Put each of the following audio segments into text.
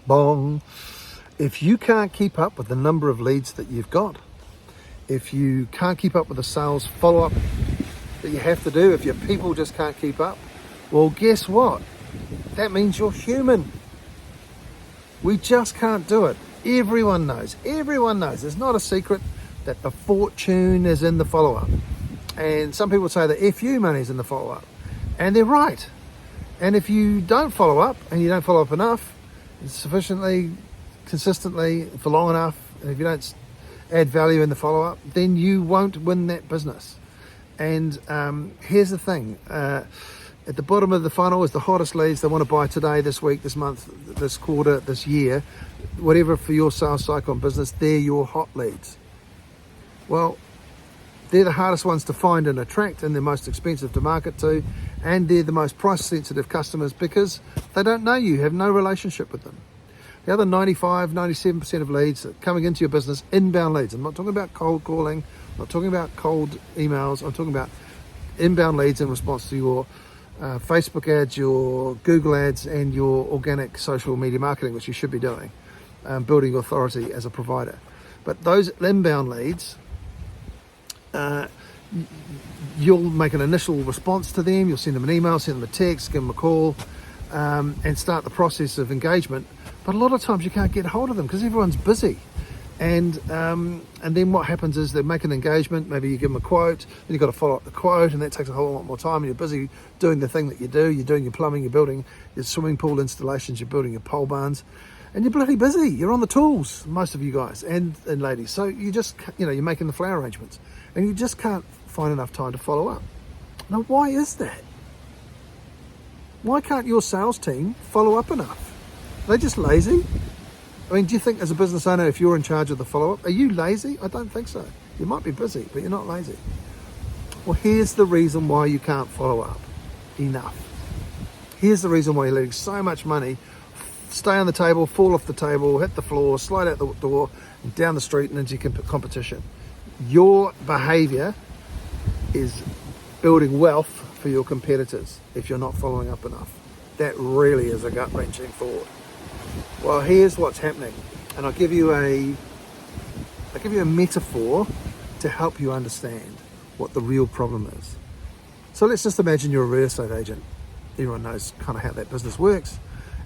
Bong. If you can't keep up with the number of leads that you've got, if you can't keep up with the sales follow-up that you have to do, if your people just can't keep up, well, guess what? That means you're human. We just can't do it. Everyone knows. It's not a secret that the fortune is in the follow-up. And some people say the FU money is in the follow-up. And they're right. And if you don't follow up, and you don't follow up enough, sufficiently, consistently, for long enough, and if you don't add value in the follow-up, then you won't win that business. And here's the thing. At the bottom of the funnel is the hottest leads they want to buy today, this week, this month, this quarter, this year, whatever for your sales cycle and business, they're your hot leads. Well, they're the hardest ones to find and attract, and they're most expensive to market to, and they're the most price-sensitive customers because they don't know you, have no relationship with them. The other 95, 97% of leads coming into your business, inbound leads. I'm not talking about cold calling, I'm not talking about cold emails, I'm talking about inbound leads in response to your Facebook ads, your Google ads, and your organic social media marketing, which you should be doing, building authority as a provider. But those inbound leads, you'll make an initial response to them, you'll send them an email, send them a text, give them a call, and start the process of engagement. But a lot of times you can't get hold of them because everyone's busy. And then what happens is they make an engagement, maybe you give them a quote, then you've got to follow up the quote, and that takes a whole lot more time, and you're busy doing the thing that you do. You're doing your plumbing, you're building your swimming pool installations, you're building your pole barns, and you're bloody busy. You're on the tools, most of you guys and ladies. So you just, you're making the flower arrangements, and you just can't find enough time to follow up. Now, why is that? Why can't your sales team follow up enough? Are they just lazy? I mean, do you think as a business owner, if you're in charge of the follow-up, are you lazy? I don't think so. You might be busy, but you're not lazy. Well, here's the reason why you can't follow up enough. Here's the reason why you're letting so much money stay on the table, fall off the table, hit the floor, slide out the door, and down the street and into competition. Your behavior is building wealth for your competitors if you're not following up enough. That really is a gut-wrenching thought. Well, here's what's happening, and I'll give you a metaphor to help you understand what the real problem is. So let's just imagine you're a real estate agent. Everyone knows kind of how that business works,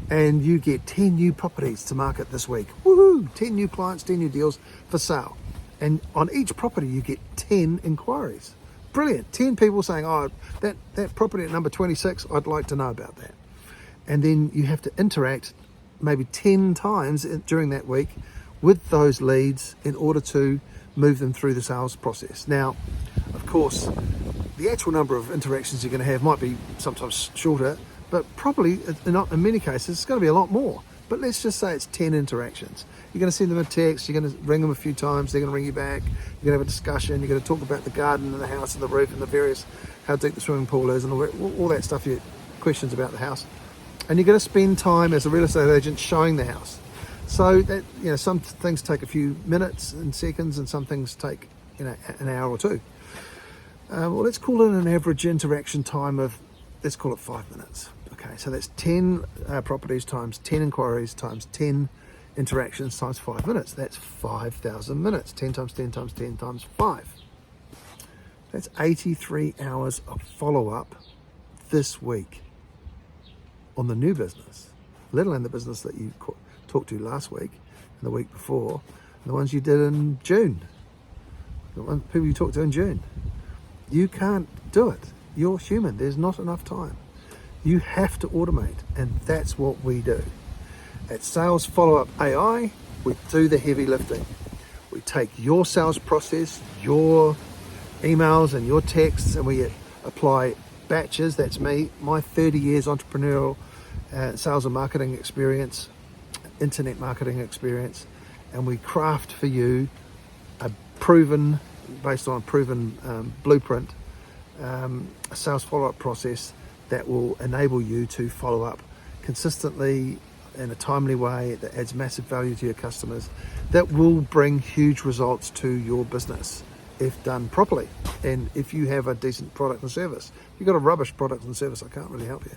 and you get 10 new properties to market this week. Woohoo! 10 new clients, 10 new deals for sale, and on each property you get 10 inquiries. Brilliant. 10 people saying, oh, that property at number 26, I'd like to know about that. And then you have to interact maybe 10 times during that week with those leads in order to move them through the sales process. Now, of course, the actual number of interactions you're going to have might be sometimes shorter, but probably in many cases it's going to be a lot more. But let's just say it's 10 interactions. You're going to send them a text, you're going to ring them a few times, they're going to ring you back, you're going to have a discussion, you're going to talk about the garden and the house and the roof and the various, how deep the swimming pool is and all that stuff, questions about the house. And you're going to spend time as a real estate agent showing the house. So that, some things take a few minutes and seconds, and some things take, an hour or two. Well, let's call it an average interaction time of, let's call it 5 minutes. Okay, so that's 10 properties times 10 inquiries times 10 interactions times 5 minutes. That's 5,000 minutes. 10 times 10 times 10 times 5. That's 83 hours of follow-up this week on the new business, let alone the business that you talked to last week and the week before, and the ones you did in June, the people you talked to in June. You can't do it. You're human. There's not enough time. You have to automate, and that's what we do. At Sales Follow-Up AI, we do the heavy lifting. We take your sales process, your emails and your texts, and we apply batches. That's me, my 30 years entrepreneurial sales and marketing experience, internet marketing experience, and we craft for you based on a proven blueprint, a sales follow-up process that will enable you to follow up consistently in a timely way that adds massive value to your customers, that will bring huge results to your business if done properly, and if you have a decent product and service. If you've got a rubbish product and service, I can't really help you.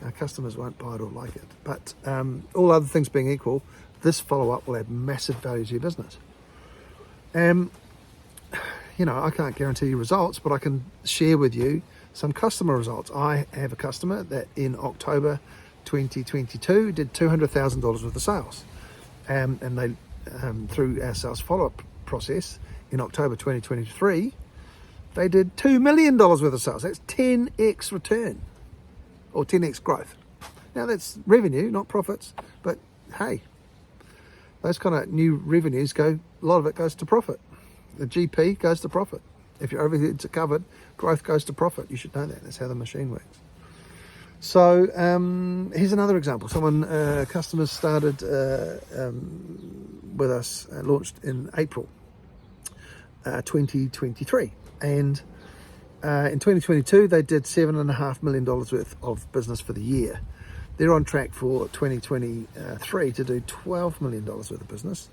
Our customers won't buy it or like it. But all other things being equal, this follow-up will add massive value to your business. I can't guarantee you results, but I can share with you some customer results. I have a customer that in October 2022 did $200,000 worth of sales. And they, through our sales follow-up process in October 2023, they did $2 million worth of sales. That's 10x return or 10x growth. Now that's revenue, not profits, but hey, those kind of new revenues a lot of it goes to profit. The GP goes to profit. If your overheads are covered, growth goes to profit. You should know that. That's how the machine works. So here's another example. Customers started with us, launched in April 2023. And in 2022, they did $7.5 million worth of business for the year. They're on track for 2023 to do $12 million worth of business.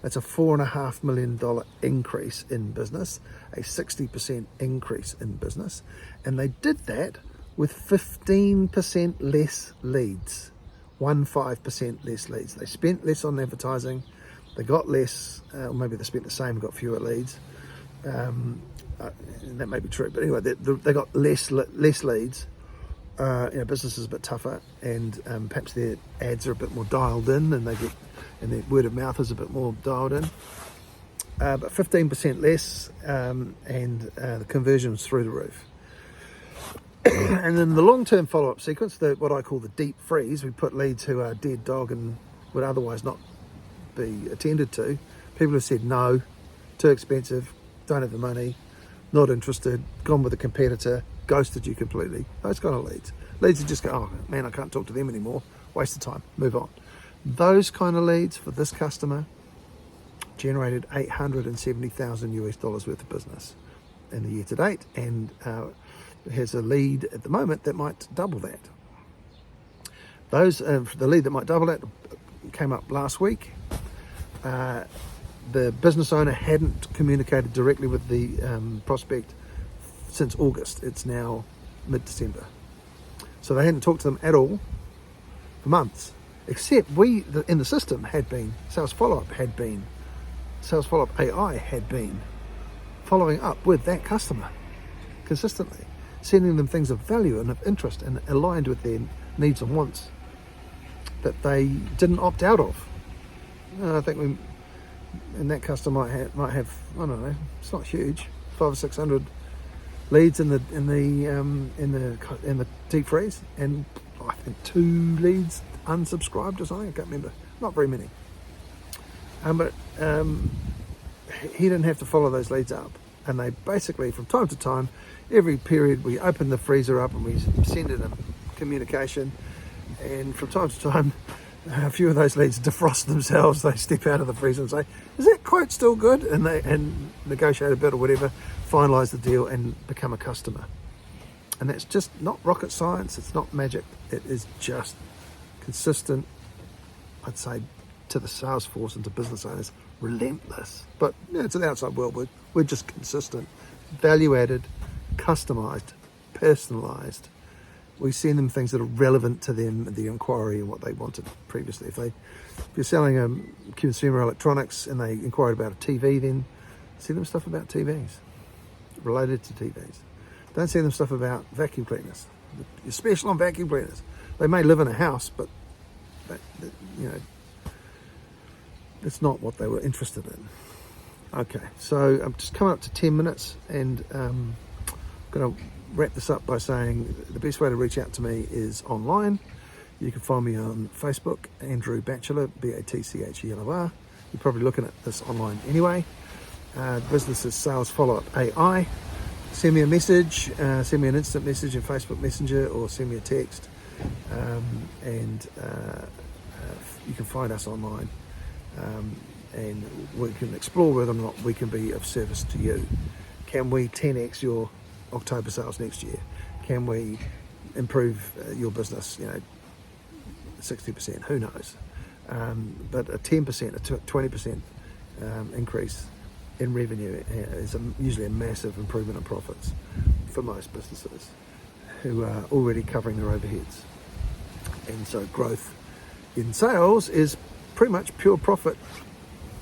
That's a $4.5 million increase in business, a 60% increase in business. And they did that with 15% less leads, 15% less leads. They spent less on advertising, they got less, or maybe they spent the same, got fewer leads. And that may be true, but anyway, they got less leads. Business is a bit tougher, and perhaps their ads are a bit more dialed in, and their word of mouth is a bit more dialed in. But 15% less, and the conversion's through the roof. And then the long-term follow-up sequence, what I call the deep freeze, we put leads who are dead dog and would otherwise not be attended to. People who said no, too expensive, don't have the money, not interested, gone with a competitor, ghosted you completely. Those kind of leads. Leads that just go, oh man, I can't talk to them anymore. Waste of time, move on. Those kind of leads for this customer generated $870,000 US worth of business in the year to date, and has a lead at the moment that might double that. The lead that might double that came up last week. The business owner hadn't communicated directly with the prospect since August. It's now mid-December. So they hadn't talked to them at all for months, except in the system had been, Sales Follow-Up AI had been following up with that customer consistently, sending them things of value and of interest and aligned with their needs and wants that they didn't opt out of. I think that customer might have, I don't know, it's not huge, 500 or 600 leads in the deep freeze, and I think 2 leads unsubscribed or something. I can't remember. Not very many. But he didn't have to follow those leads up, and they basically, from time to time, every period we open the freezer up and we send it a communication, and from time to time a few of those leads defrost themselves. They step out of the freezer and say, is that quote still good? And they negotiate a bit or whatever, finalise the deal and become a customer. And that's just not rocket science, it's not magic, it is just consistent, I'd say, to the sales force and to business owners, relentless. But to the outside world, we're just consistent, value added, customised, personalised. We send them things that are relevant to them, the inquiry and what they wanted previously. If you're selling consumer electronics and they inquired about a TV, then send them stuff about TVs, related to TVs. Don't send them stuff about vacuum cleaners. You're special on vacuum cleaners. They may live in a house, but it's not what they were interested in. Okay, so I'm just coming up to 10 minutes, and I'm going to wrap this up by saying the best way to reach out to me is online. You can find me on Facebook, Andrew Batchelor, Batchelor. You're probably looking at this online anyway. The business is Sales Follow-Up AI. Send me a message, send me an instant message in Facebook Messenger, or send me a text, and you can find us online, and we can explore whether or not we can be of service to you. Can we 10x your October sales next year? Can we improve your business, 60%? Who knows? But a 10%, a 20% increase in revenue is usually a massive improvement in profits for most businesses who are already covering their overheads. And so growth in sales is pretty much pure profit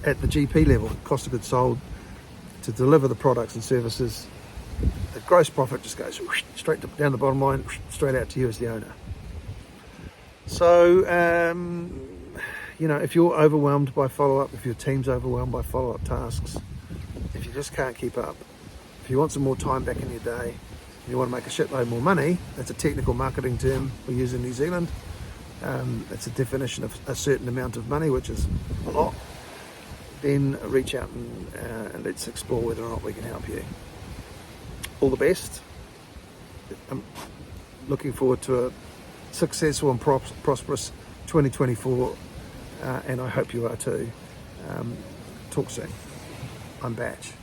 at the GP level, cost of goods sold, to deliver the products and services. The gross profit just goes straight down the bottom line, straight out to you as the owner. So, if you're overwhelmed by follow-up, if your team's overwhelmed by follow-up tasks, if you just can't keep up, if you want some more time back in your day, you want to make a shitload more money, that's a technical marketing term we use in New Zealand. It's a definition of a certain amount of money, which is a lot. Then reach out and let's explore whether or not we can help you. All the best. I'm looking forward to a successful and prosperous 2024, and I hope you are too. Talk soon. I'm Batch.